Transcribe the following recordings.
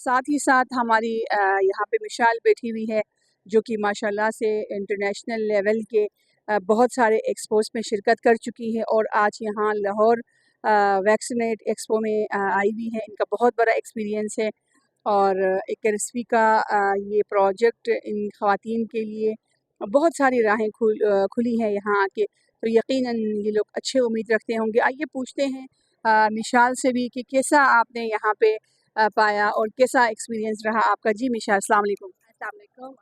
साथ ही साथ हमारी यहाँ पे मिशाल बैठी हुई है जो कि माशाल्लाह से इंटरनेशनल लेवल के बहुत सारे एक्सपोज में शिरकत कर चुकी है और आज यहाँ लाहौर वैक्सीनेट एक्सपो में आई हुई है। इनका बहुत बड़ा एक्सपीरियंस है और एक रेसिपी का ये प्रोजेक्ट इन ख़वातीन के लिए बहुत सारी राहें खुली हैं यहाँ आके, तो यकीनन ये लोग अच्छे उम्मीद रखते होंगे। आइए पूछते हैं मिशाल से भी कि कैसा आपने यहाँ पे पाया और कैसा एक्सपीरियंस रहा आपका। जी मिशाल, अस्सलाम वालेकुम। अस्सलाम वालेकुम।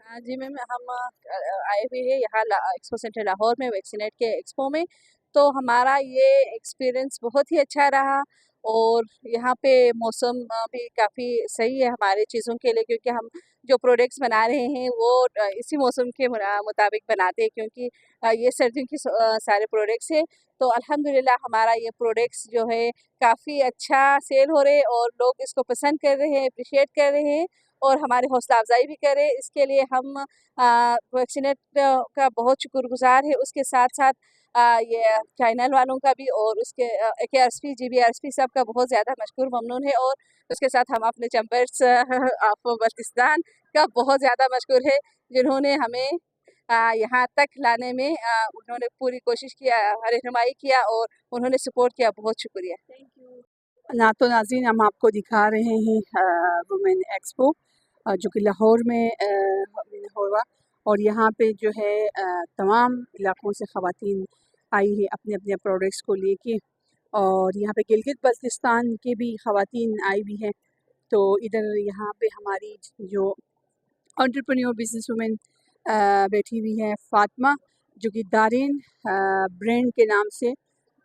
हाँ जी मैम, हम आए हुए हैं यहाँ एक्सपो सेंटर लाहौर में वैक्सीनेट के एक्सपो में। तो हमारा ये एक्सपीरियंस बहुत ही अच्छा रहा और यहाँ पे मौसम भी काफ़ी सही है हमारे चीज़ों के लिए, क्योंकि हम जो प्रोडक्ट्स बना रहे हैं वो इसी मौसम के मुताबिक बनाते हैं, क्योंकि ये सर्दियों की सारे प्रोडक्ट्स हैं। तो अल्हम्दुलिल्लाह हमारा ये प्रोडक्ट्स जो है काफ़ी अच्छा सेल हो रहे हैं और लोग इसको पसंद कर रहे हैं, अप्रिशिएट कर रहे हैं और हमारी हौसला अफजाई भी करें। इसके लिए हम वैक्सीनेट का बहुत शुक्रगुजार है। उसके साथ साथ ये चैनल वालों का भी और उसके KRSP GBRSP सब का बहुत ज़्यादा मशकूर ममनून है। और उसके साथ हम अपने चैम्बर्स ऑफ बल्तिस्तान का बहुत ज़्यादा मशकूर है, जिन्होंने हमें यहाँ तक लाने में उन्होंने पूरी कोशिश किया, रहनुमाई किया और उन्होंने सपोर्ट किया। बहुत शुक्रिया, थैंक यू। तो नाज़रीन, हम आपको दिखा रहे हैं वुमेन एक्सपो जो कि लाहौर में हुआ और यहाँ पे जो है तमाम इलाक़ों से ख़वातीन आई है अपने अपने प्रोडक्ट्स को लेके और यहाँ पे गिलगित बल्तिस्तान के भी ख़वातीन आई भी हैं। तो इधर यहाँ पे हमारी जो एंटरप्रेन्योर बिजनेस वुमेन बैठी हुई है फ़ातिमा, जो कि दारिन ब्रांड के नाम से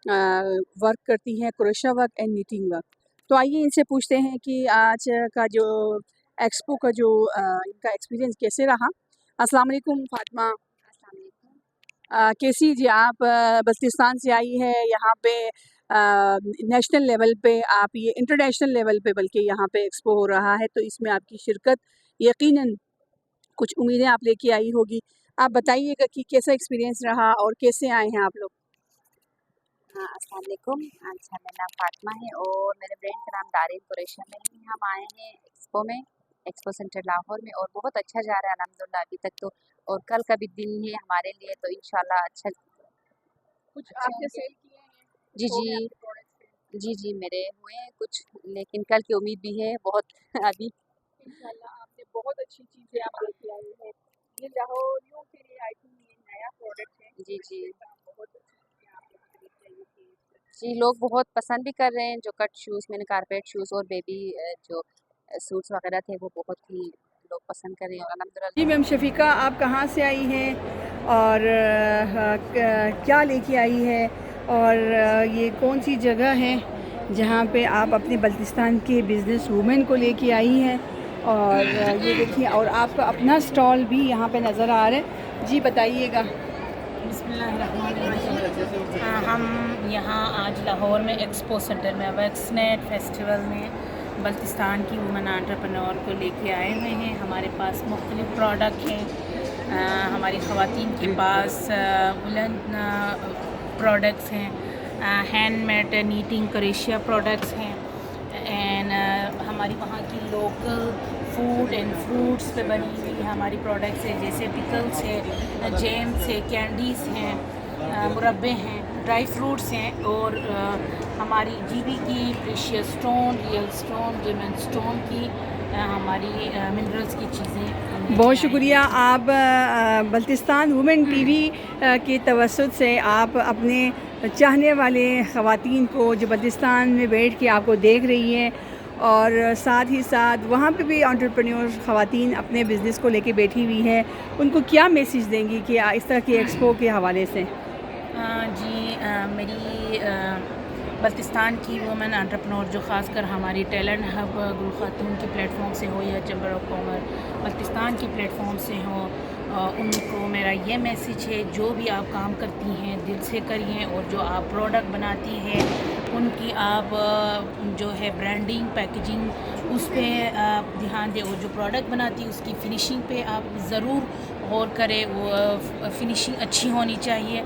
वर्क करती हैं, crochet work and knitting work. तो आइए इनसे पूछते हैं कि आज का जो एक्सपो का जो इनका एक्सपीरियंस कैसे रहा। अस्सलाम वालेकुम फ़ातिमा। अस्सलाम वालेकुम। कैसी जी आप बल्तिस्तान से आई है यहाँ पे नेशनल लेवल पे, आप ये इंटरनेशनल लेवल पे बल्कि यहाँ पे एक्सपो हो रहा है, तो इसमें आपकी शिरकत यकीनन कुछ उम्मीदें आप लेके आई होगी। आप बताइएगा कि कैसा एक्सपीरियंस रहा और कैसे आए हैं आप लोग। हाँ, अस्सलाम वालेकुम। अच्छा, मेरा नाम फ़ातिमा है और मेरे ब्रांड का नाम दारिन कुरैशिया में है। हम आए हैं एक्सपो में, एक्सपो सेंटर लाहौर में, और बहुत अच्छा जा रहा है अल्हम्दुलिल्लाह अभी तक तो। और कल का भी दिन है हमारे लिए, तो इंशाल्लाह अच्छा कुछ अच्छा आपने सेल किए हैं? जी हो जी गए आपके प्रोडक्ट्स? जी जी, मेरे हुए हैं कुछ, लेकिन कल की उम्मीद भी है बहुत अभी। इंशाल्लाह आपने बहुत अच्छी चीज़ें आप लेके आई हैं। ये लाहौरियों के लिए आई थिंक ये नया प्रोडक्ट है। जी जी बहुत अच्छी चीज़ें आप यहाँ पे लेके आई हैं। जी, लोग बहुत पसंद भी कर रहे हैं। जो कट शूज़ मैंने, कारपेट शूज़ और बेबी जो सूट्स वगैरह थे, वो बहुत ही लोग पसंद कर रहे हैं और जी अल्हम्दुलिल्लाह। मैम शफ़ीका, आप कहाँ से आई हैं और क्या लेके आई है और ये कौन सी जगह है जहाँ पे आप अपने बल्तिस्तान के बिज़नेस वुमेन को लेके आई हैं? और ये देखिए, और आपका अपना स्टॉल भी यहाँ पे नज़र आ रहा है। जी बताइएगा। हम यहाँ आज लाहौर में एक्सपो सेंटर में वैक्सीनेट फेस्टिवल में बल्तिस्तान की वुमेन एंटरप्रेन्योर को लेके आए हुए हैं। हमारे पास मुख्तलिफ़ प्रोडक्ट हैं। हमारी ख़वातीन के पास वुलन प्रोडक्ट्स हैं, हैंडमेड नीटिंग क्रोशिया प्रोडक्ट्स हैं, एंड हमारी वहाँ की लोकल फूड एंड फ्रूट्स पे बनी हुई हमारी प्रोडक्ट्स है, जैसे पिकल्स है, जेम्स है, कैंडीज़ हैं, मुरब्बे हैं, ड्राई फ्रूट्स हैं, और हमारी जीबी की प्रेशियस स्टोन, रियल स्टोन, जेमन स्टोन की हमारी मिनरल्स की चीज़ें। बहुत शुक्रिया। आप बल्तिस्तान वुमेन टीवी के तवस्सुत से आप अपने चाहने वाले ख़वातीन को जो बल्तिस्तान में बैठ के आपको देख रही हैं और साथ ही साथ वहाँ पे भी एंटरप्रेन्योर ख़वातीन अपने बिज़नेस को लेके बैठी हुई हैं, उनको क्या मैसेज देंगी कि इस तरह की एक्सपो के हवाले से? मेरी बल्तिस्तान की वुमेन एंटरप्रेन्योर जो ख़ासकर हमारी टैलेंट हब गुल खातून के प्लेटफॉर्म से हो या चैम्बर ऑफ कॉमर्स बल्तिस्तान के प्लेटफॉर्म से हो, उनको मेरा ये मैसेज है, जो भी आप काम करती हैं दिल से करिए, और जो आप प्रोडक्ट बनाती हैं उनकी आप जो है ब्रांडिंग, पैकेजिंग, उस पर आप ध्यान दें, और जो प्रोडक्ट बनाती है उसकी फ़िनिशिंग पे आप ज़रूर गौर करें। वो फ़िनिशिंग अच्छी होनी चाहिए।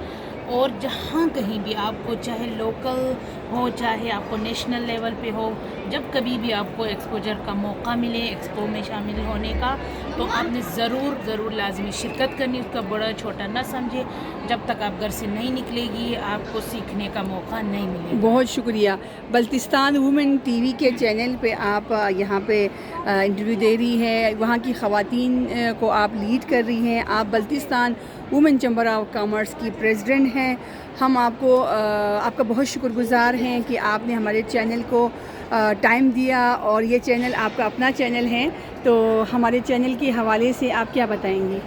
اور جہاں کہیں بھی آپ کو چاہے لوکل ہو چاہے آپ کو نیشنل لیول پہ ہو، جب کبھی بھی آپ کو ایکسپوجر کا موقع ملے ایکسپو میں شامل ہونے کا، تو آپ نے ضرور لازمی شرکت کرنی، اس کا بڑا چھوٹا نہ سمجھے. جب تک آپ گھر سے نہیں نکلے گی آپ کو سیکھنے کا موقع نہیں ملے گا. بہت شکریہ. بلتستان وومن ٹی وی کے چینل پہ آپ یہاں پہ انٹرویو دے رہی ہیں، وہاں کی خواتین کو آپ لیڈ کر رہی ہیں. آپ Baltistan women chamber of commerce کی پریزیڈنٹ ہیں. ہم آپ کا بہت شکر گزار ہیں کہ آپ نے ہمارے چینل کو ٹائم دیا، اور یہ چینل آپ کا اپنا چینل ہے، تو ہمارے چینل کے حوالے سے آپ کیا بتائیں گی؟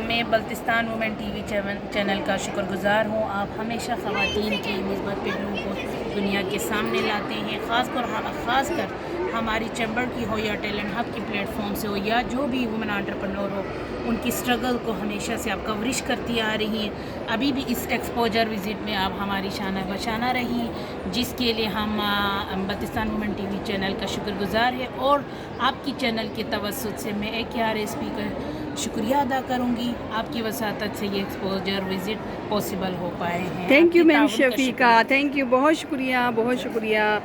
میں Baltistan women T V channel کا شکر گزار ہوں. آپ ہمیشہ خواتین کی مثبت پہلوؤں کو دنیا کے سامنے لاتے ہیں، خاص کر ہماری چیمبر کی ہو یا ٹیلنٹ ہب کی پلیٹ فارم سے ہو یا جو بھی وومن انٹرپرنور ہو، ان کی اسٹرگل کو ہمیشہ سے آپ کوریج کرتی آ رہی ہیں. ابھی بھی اس ایکسپوجر وزٹ میں آپ ہماری شانہ بشانہ رہی، جس کے لیے ہم Baltistan women T V channel کا شکر گزار ہے. اور آپ کی چینل کے توسط سے میں AKRSP کا شکریہ ادا کروں گی. آپ کی وساطت سے یہ ایکسپوجر وزٹ پاسبل ہو پائے ہیں. تھینک یو آپ کے میم تعاون کا شفیقہ، شکریہ. تھینک یو، بہت شکریہ.